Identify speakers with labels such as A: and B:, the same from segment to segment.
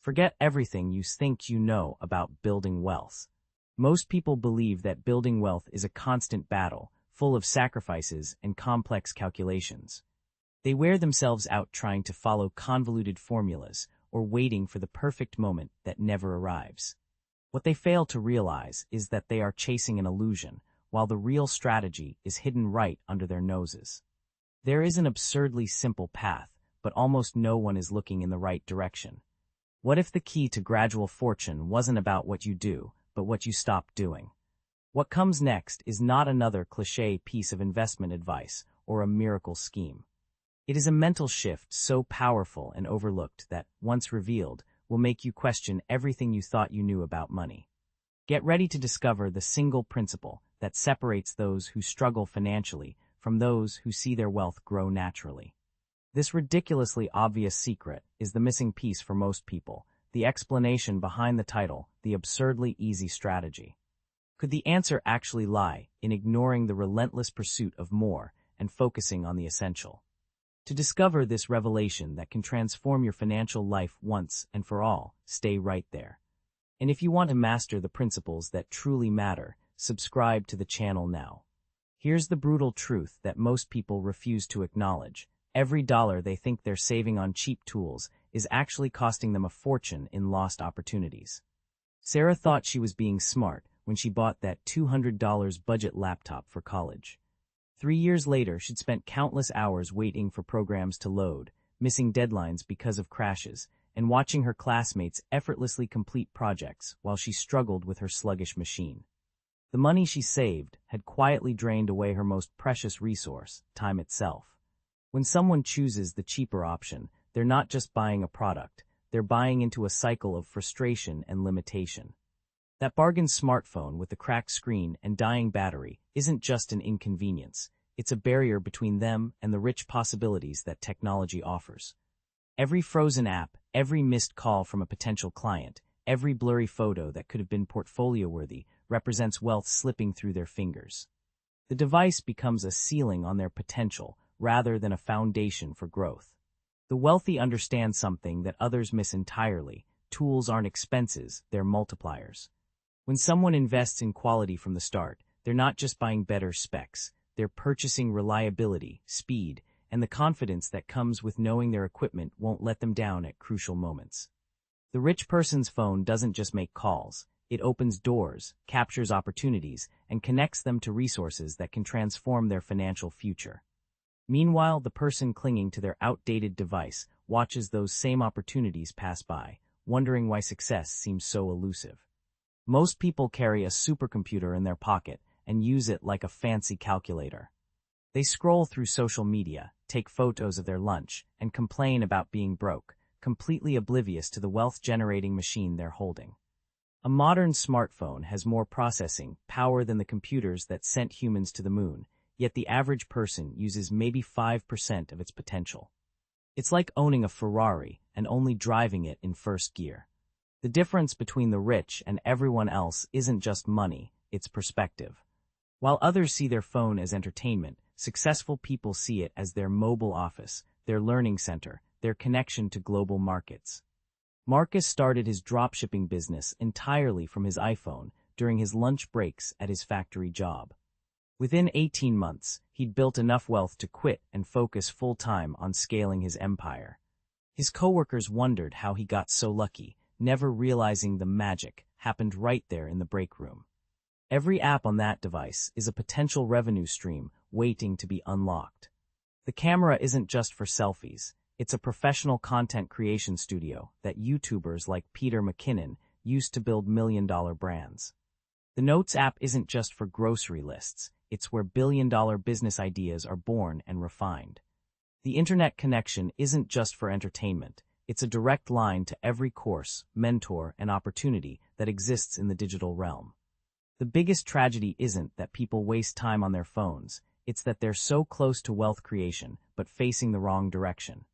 A: Forget everything you think you know about building wealth. Most people believe that building wealth is a constant battle, full of sacrifices and complex calculations. They wear themselves out trying to follow convoluted formulas or waiting for the perfect moment that never arrives. What they fail to realize is that they are chasing an illusion, while the real strategy is hidden right under their noses. There is an absurdly simple path, but almost no one is looking in the right direction. What if the key to gradual fortune wasn't about what you do, but what you stop doing? What comes next is not another cliché piece of investment advice or a miracle scheme. It is a mental shift so powerful and overlooked that, once revealed, will make you question everything you thought you knew about money. Get ready to discover the single principle that separates those who struggle financially from those who see their wealth grow naturally. This ridiculously obvious secret is the missing piece for most people, the explanation behind the title, the absurdly easy strategy. Could the answer actually lie in ignoring the relentless pursuit of more and focusing on the essential? To discover this revelation that can transform your financial life once and for all, stay right there. And if you want to master the principles that truly matter, subscribe to the channel now. Here's the brutal truth that most people refuse to acknowledge. Every dollar they think they're saving on cheap tools is actually costing them a fortune in lost opportunities. Sarah thought she was being smart when she bought that $200 budget laptop for college. 3 years later, she'd spent countless hours waiting for programs to load, missing deadlines because of crashes, and watching her classmates effortlessly complete projects while she struggled with her sluggish machine. The money she saved had quietly drained away her most precious resource, time itself. When someone chooses the cheaper option, they're not just buying a product, they're buying into a cycle of frustration and limitation. That bargain smartphone with the cracked screen and dying battery isn't just an inconvenience, it's a barrier between them and the rich possibilities that technology offers. Every frozen app, every missed call from a potential client, every blurry photo that could have been portfolio-worthy represents wealth slipping through their fingers. The device becomes a ceiling on their potential, rather than a foundation for growth. The wealthy understand something that others miss entirely. Tools aren't expenses, they're multipliers. When someone invests in quality from the start, they're not just buying better specs, they're purchasing reliability, speed, and the confidence that comes with knowing their equipment won't let them down at crucial moments. The rich person's phone doesn't just make calls, it opens doors, captures opportunities, and connects them to resources that can transform their financial future. Meanwhile, the person clinging to their outdated device watches those same opportunities pass by, wondering why success seems so elusive. Most people carry a supercomputer in their pocket and use it like a fancy calculator. They scroll through social media, take photos of their lunch, and complain about being broke, completely oblivious to the wealth-generating machine they're holding. A modern smartphone has more processing power than the computers that sent humans to the moon, yet the average person uses maybe 5% of its potential. It's like owning a Ferrari and only driving it in first gear. The difference between the rich and everyone else isn't just money, it's perspective. While others see their phone as entertainment, successful people see it as their mobile office, their learning center, their connection to global markets. Marcus started his dropshipping business entirely from his iPhone during his lunch breaks at his factory job. Within 18 months, he'd built enough wealth to quit and focus full-time on scaling his empire. His coworkers wondered how he got so lucky, never realizing the magic happened right there in the break room. Every app on that device is a potential revenue stream waiting to be unlocked. The camera isn't just for selfies, it's a professional content creation studio that YouTubers like Peter McKinnon used to build million-dollar brands. The Notes app isn't just for grocery lists, it's where billion-dollar business ideas are born and refined. The internet connection isn't just for entertainment, it's a direct line to every course, mentor, and opportunity that exists in the digital realm. The biggest tragedy isn't that people waste time on their phones, it's that they're so close to wealth creation but facing the wrong direction.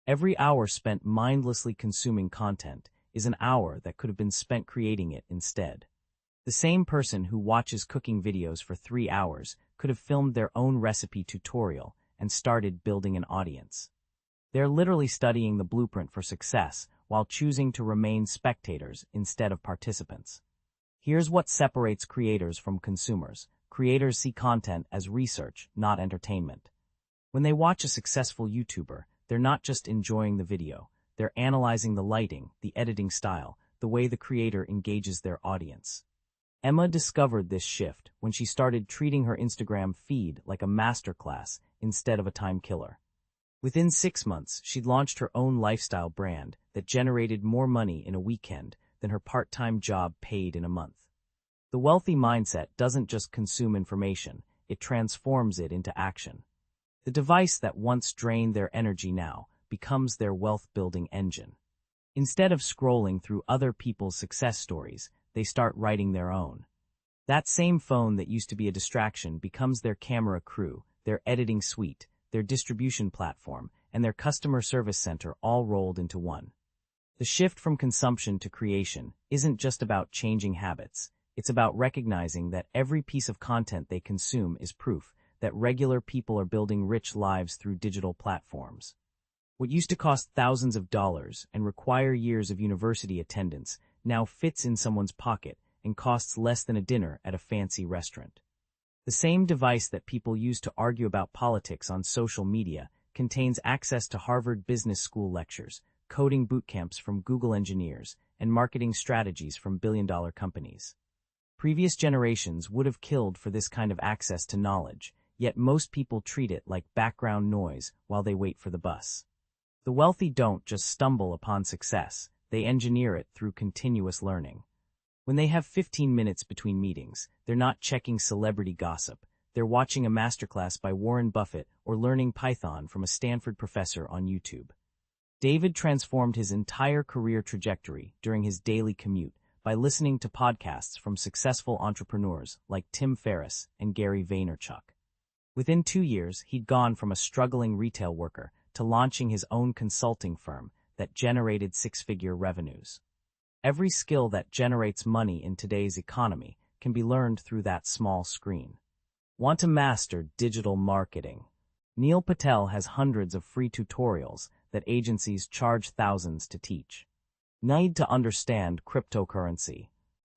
A: Every hour spent mindlessly consuming content is an hour that could have been spent creating it instead. The same person who watches cooking videos for 3 hours could have filmed their own recipe tutorial and started building an audience. They're literally studying the blueprint for success while choosing to remain spectators instead of participants. Here's what separates creators from consumers. Creators see content as research, not entertainment. When they watch a successful YouTuber, they're not just enjoying the video, they're analyzing the lighting, the editing style, the way the creator engages their audience. Emma discovered this shift when she started treating her Instagram feed like a masterclass instead of a time killer. Within 6 months, she'd launched her own lifestyle brand that generated more money in a weekend than her part-time job paid in a month. The wealthy mindset doesn't just consume information, it transforms it into action. The device that once drained their energy now becomes their wealth-building engine. Instead of scrolling through other people's success stories, they start writing their own. That same phone that used to be a distraction becomes their camera crew, their editing suite, their distribution platform, and their customer service center all rolled into one. The shift from consumption to creation isn't just about changing habits. It's about recognizing that every piece of content they consume is proof that regular people are building rich lives through digital platforms. What used to cost thousands of dollars and require years of university attendance now fits in someone's pocket and costs less than a dinner at a fancy restaurant. The same device that people use to argue about politics on social media contains access to Harvard Business School lectures, coding bootcamps from Google engineers, and marketing strategies from billion-dollar companies. Previous generations would have killed for this kind of access to knowledge, yet most people treat it like background noise while they wait for the bus. The wealthy don't just stumble upon success, they engineer it through continuous learning. When they have 15 minutes between meetings, they're not checking celebrity gossip, they're watching a masterclass by Warren Buffett or learning Python from a Stanford professor on YouTube. David transformed his entire career trajectory during his daily commute by listening to podcasts from successful entrepreneurs like Tim Ferriss and Gary Vaynerchuk. Within 2 years, he'd gone from a struggling retail worker to launching his own consulting firm that generated 6-figure revenues. Every skill that generates money in today's economy can be learned through that small screen. Want to master digital marketing? Neil Patel has hundreds of free tutorials that agencies charge thousands to teach. Need to understand cryptocurrency?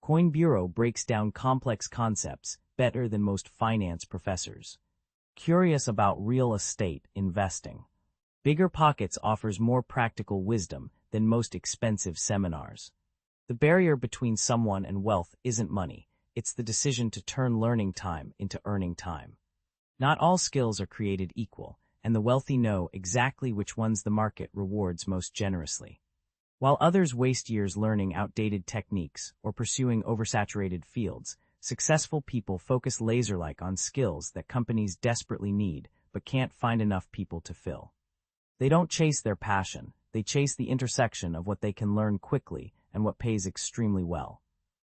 A: Coin Bureau breaks down complex concepts better than most finance professors. Curious about real estate investing? Bigger Pockets offers more practical wisdom than most expensive seminars. The barrier between someone and wealth isn't money, it's the decision to turn learning time into earning time. Not all skills are created equal, and the wealthy know exactly which ones the market rewards most generously. While others waste years learning outdated techniques or pursuing oversaturated fields, successful people focus laser-like on skills that companies desperately need but can't find enough people to fill. They don't chase their passion, they chase the intersection of what they can learn quickly and what pays extremely well.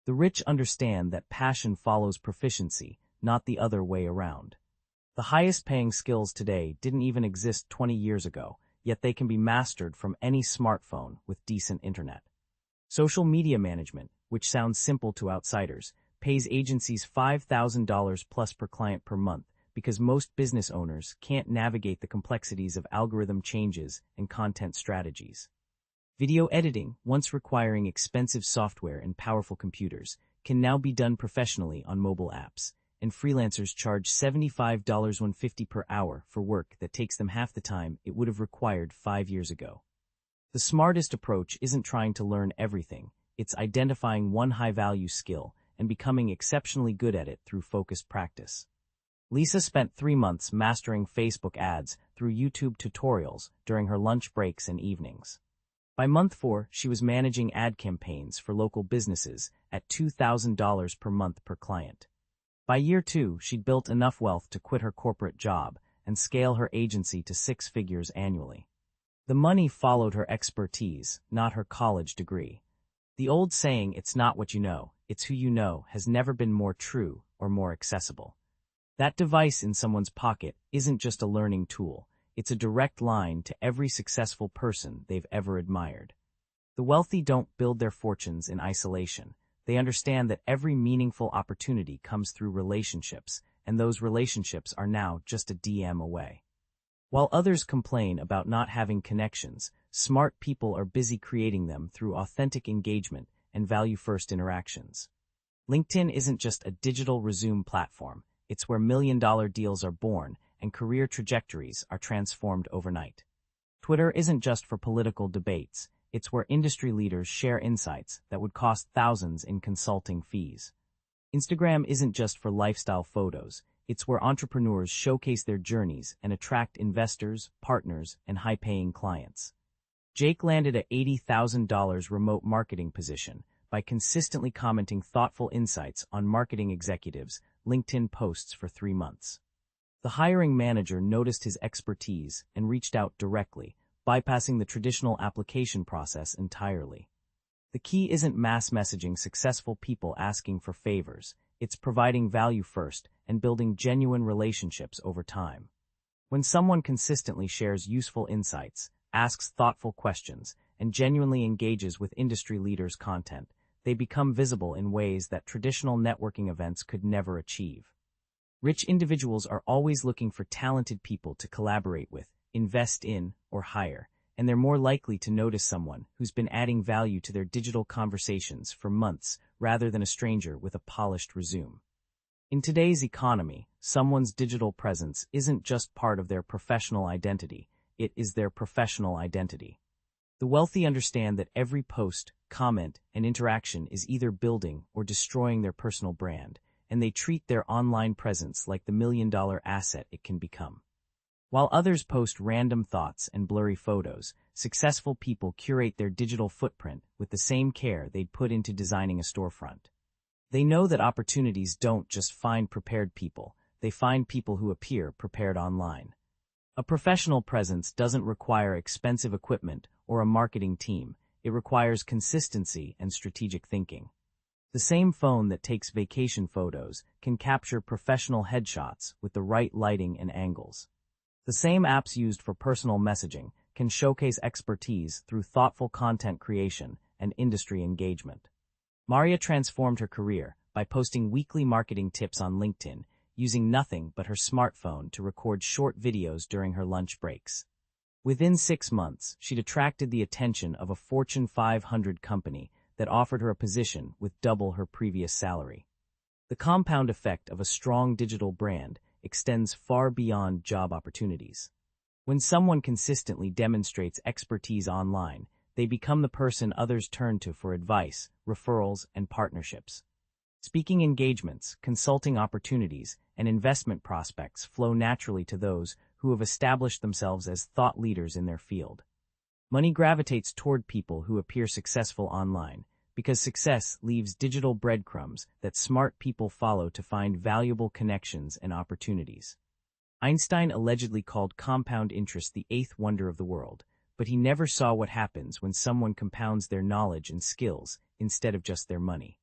A: The rich understand that passion follows proficiency, not the other way around. The highest-paying skills today didn't even exist 20 years ago, yet they can be mastered from any smartphone with decent internet. Social media management, which sounds simple to outsiders, pays agencies $5,000 plus per client per month because most business owners can't navigate the complexities of algorithm changes and content strategies. Video editing, once requiring expensive software and powerful computers, can now be done professionally on mobile apps, and freelancers charge $75.50 per hour for work that takes them half the time it would have required 5 years ago. The smartest approach isn't trying to learn everything, it's identifying one high-value skill and becoming exceptionally good at it through focused practice. Lisa spent 3 months mastering Facebook ads through YouTube tutorials during her lunch breaks and evenings. By month 4, she was managing ad campaigns for local businesses at $2,000 per month per client. By year 2, she'd built enough wealth to quit her corporate job and scale her agency to 6 figures annually. The money followed her expertise, not her college degree. The old saying, "It's not what you know, it's who you know," has never been more true or more accessible. That device in someone's pocket isn't just a learning tool, it's a direct line to every successful person they've ever admired. The wealthy don't build their fortunes in isolation. They understand that every meaningful opportunity comes through relationships, and those relationships are now just a DM away. While others complain about not having connections, smart people are busy creating them through authentic engagement and value-first interactions. LinkedIn isn't just a digital resume platform, it's where million-dollar deals are born and career trajectories are transformed overnight. Twitter isn't just for political debates, it's where industry leaders share insights that would cost thousands in consulting fees. Instagram isn't just for lifestyle photos, it's where entrepreneurs showcase their journeys and attract investors, partners, and high-paying clients. Jake landed a $80,000 remote marketing position by consistently commenting thoughtful insights on marketing executives' LinkedIn posts for 3 months. The hiring manager noticed his expertise and reached out directly, bypassing the traditional application process entirely. The key isn't mass messaging successful people asking for favors, it's providing value first and building genuine relationships over time. When someone consistently shares useful insights, asks thoughtful questions, and genuinely engages with industry leaders' content, they become visible in ways that traditional networking events could never achieve. Rich individuals are always looking for talented people to collaborate with, invest in, or hire, and they're more likely to notice someone who's been adding value to their digital conversations for months rather than a stranger with a polished resume. In today's economy, someone's digital presence isn't just part of their professional identity, it is their professional identity. The wealthy understand that every post, comment, and interaction is either building or destroying their personal brand, and they treat their online presence like the million-dollar asset it can become. While others post random thoughts and blurry photos, successful people curate their digital footprint with the same care they'd put into designing a storefront. They know that opportunities don't just find prepared people, they find people who appear prepared online. A professional presence doesn't require expensive equipment or a marketing team, it requires consistency and strategic thinking. The same phone that takes vacation photos can capture professional headshots with the right lighting and angles. The same apps used for personal messaging can showcase expertise through thoughtful content creation and industry engagement. Maria transformed her career by posting weekly marketing tips on LinkedIn, using nothing but her smartphone to record short videos during her lunch breaks. Within 6 months, she'd attracted the attention of a Fortune 500 company that offered her a position with double her previous salary. The compound effect of a strong digital brand extends far beyond job opportunities. When someone consistently demonstrates expertise online, they become the person others turn to for advice, referrals, and partnerships. Speaking engagements, consulting opportunities, and investment prospects flow naturally to those who have established themselves as thought leaders in their field. Money gravitates toward people who appear successful online, because success leaves digital breadcrumbs that smart people follow to find valuable connections and opportunities. Einstein allegedly called compound interest the 8th wonder of the world, but he never saw what happens when someone compounds their knowledge and skills instead of just their money.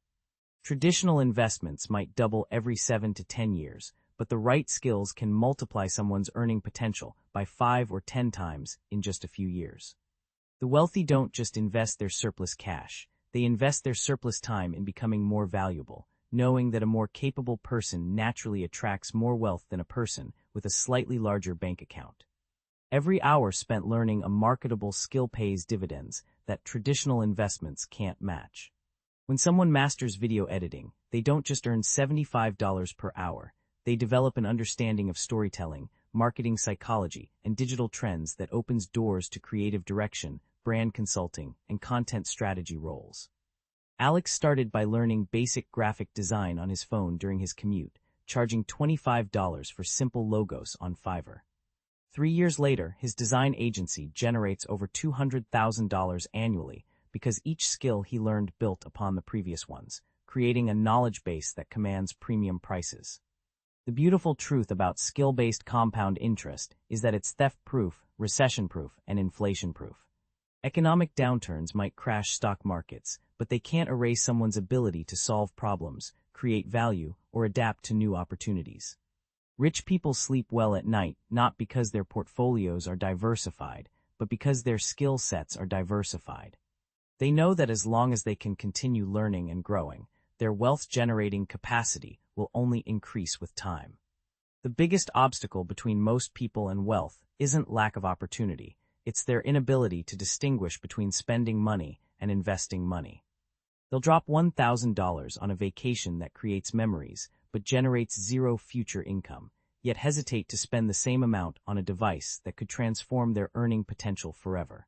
A: Traditional investments might double every 7 to 10 years, but the right skills can multiply someone's earning potential by 5 or 10 times in just a few years. The wealthy don't just invest their surplus cash, they invest their surplus time in becoming more valuable, knowing that a more capable person naturally attracts more wealth than a person with a slightly larger bank account. Every hour spent learning a marketable skill pays dividends that traditional investments can't match. When someone masters video editing, they don't just earn $75 per hour, they develop an understanding of storytelling, marketing psychology, and digital trends that opens doors to creative direction, brand consulting, and content strategy roles. Alex started by learning basic graphic design on his phone during his commute, charging $25 for simple logos on Fiverr. 3 years later, his design agency generates over $200,000 annually because each skill he learned built upon the previous ones, creating a knowledge base that commands premium prices. The beautiful truth about skill-based compound interest is that it's theft-proof, recession-proof, and inflation-proof. Economic downturns might crash stock markets, but they can't erase someone's ability to solve problems, create value, or adapt to new opportunities. Rich people sleep well at night not because their portfolios are diversified, but because their skill sets are diversified. They know that as long as they can continue learning and growing, their wealth-generating capacity will only increase with time. The biggest obstacle between most people and wealth isn't lack of opportunity, it's their inability to distinguish between spending money and investing money. They'll drop $1,000 on a vacation that creates memories but generates zero future income, yet hesitate to spend the same amount on a device that could transform their earning potential forever.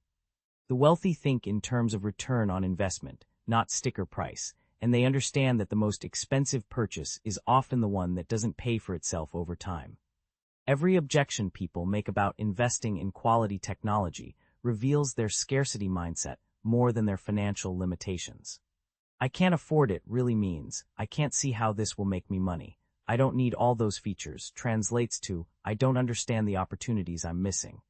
A: The wealthy think in terms of return on investment, not sticker price, and they understand that the most expensive purchase is often the one that doesn't pay for itself over time. Every objection people make about investing in quality technology reveals their scarcity mindset more than their financial limitations. I can't afford it really means, I can't see how this will make me money. I don't need all those features translates to, I don't understand the opportunities I'm missing.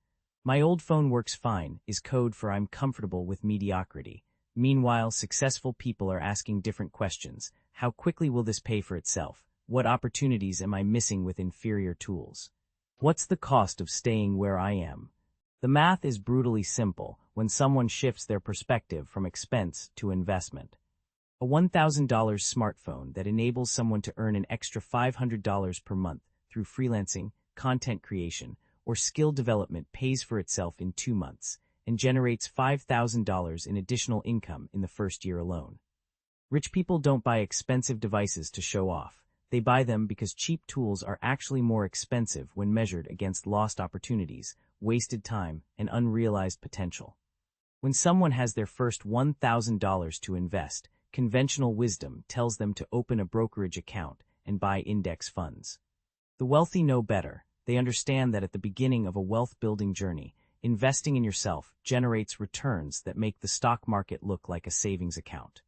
A: My old phone works fine is code for I'm comfortable with mediocrity. Meanwhile, successful people are asking different questions. How quickly will this pay for itself? What opportunities am I missing with inferior tools? What's the cost of staying where I am? The math is brutally simple when someone shifts their perspective from expense to investment. A $1,000 smartphone that enables someone to earn an extra $500 per month through freelancing, content creation, or skill development pays for itself in 2 months and generates $5,000 in additional income in the first year alone. Rich people don't buy expensive devices to show off. They buy them because cheap tools are actually more expensive when measured against lost opportunities, wasted time, and unrealized potential. When someone has their first $1,000 to invest, conventional wisdom tells them to open a brokerage account and buy index funds. The wealthy know better. They understand that at the beginning of a wealth-building journey, investing in yourself generates returns that make the stock market look like a savings account.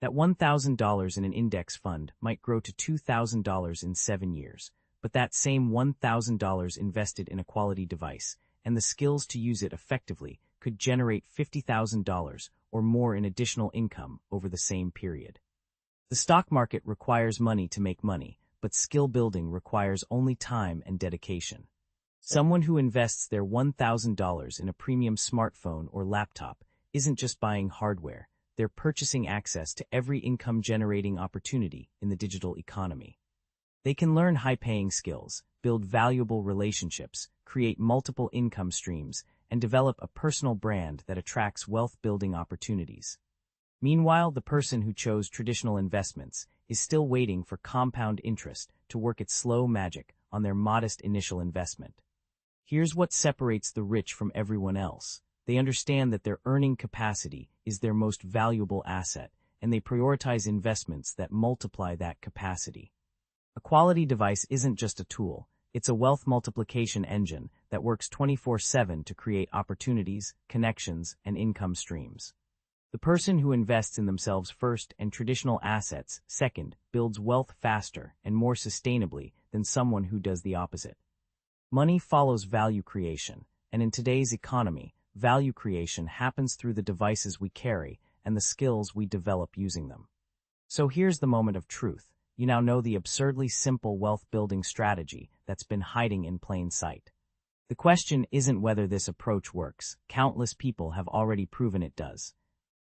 A: That $1,000 in an index fund might grow to $2,000 in 7 years, but that same $1,000 invested in a quality device and the skills to use it effectively could generate $50,000 or more in additional income over the same period. The stock market requires money to make money, but skill building requires only time and dedication. Someone who invests their $1,000 in a premium smartphone or laptop isn't just buying hardware, they're purchasing access to every income-generating opportunity in the digital economy. They can learn high-paying skills, build valuable relationships, create multiple income streams, and develop a personal brand that attracts wealth-building opportunities. Meanwhile, the person who chose traditional investments is still waiting for compound interest to work its slow magic on their modest initial investment. Here's what separates the rich from everyone else. They understand that their earning capacity is their most valuable asset, and they prioritize investments that multiply that capacity. A quality device isn't just a tool, it's a wealth multiplication engine that works 24/7 to create opportunities, connections, and income streams. The person who invests in themselves first and traditional assets second builds wealth faster and more sustainably than someone who does the opposite. Money follows value creation, and in today's economy, value creation happens through the devices we carry and the skills we develop using them. So here's the moment of truth. You now know the absurdly simple wealth-building strategy that's been hiding in plain sight. The question isn't whether this approach works. Countless people have already proven it does.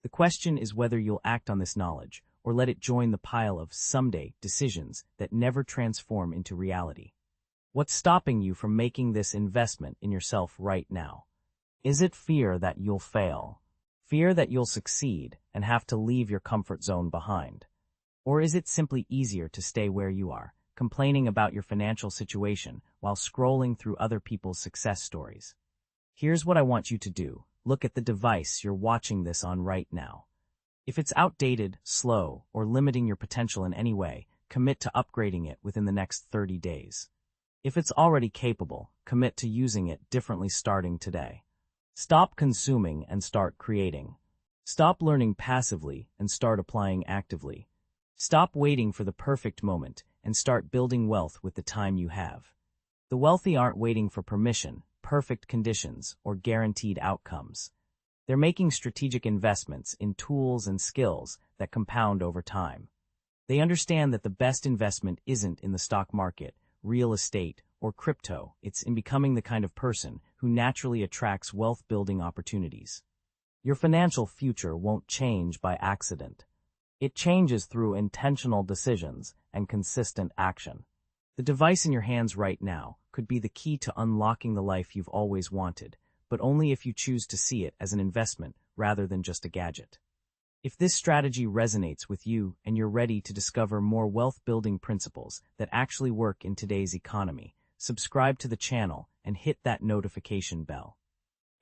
A: The question is whether you'll act on this knowledge or let it join the pile of someday decisions that never transform into reality. What's stopping you from making this investment in yourself right now? Is it fear that you'll fail? Fear that you'll succeed and have to leave your comfort zone behind? Or is it simply easier to stay where you are, complaining about your financial situation while scrolling through other people's success stories? Here's what I want you to do. Look at the device you're watching this on right now. If it's outdated, slow, or limiting your potential in any way, commit to upgrading it within the next 30 days. If it's already capable, commit to using it differently starting today. Stop consuming and start creating. Stop learning passively and start applying actively. Stop waiting for the perfect moment and start building wealth with the time you have. The wealthy aren't waiting for permission, perfect conditions, or guaranteed outcomes. They're making strategic investments in tools and skills that compound over time. They understand that the best investment isn't in the stock market, real estate, or crypto. It's in becoming the kind of person who naturally attracts wealth-building opportunities. Your financial future won't change by accident. It changes through intentional decisions and consistent action. The device in your hands right now could be the key to unlocking the life you've always wanted, but only if you choose to see it as an investment rather than just a gadget. If this strategy resonates with you and you're ready to discover more wealth-building principles that actually work in today's economy, subscribe to the channel and hit that notification bell.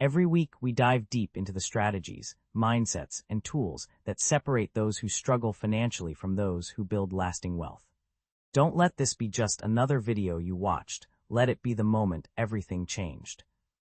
A: Every week, we dive deep into the strategies, mindsets, and tools that separate those who struggle financially from those who build lasting wealth. Don't let this be just another video you watched. Let it be the moment everything changed.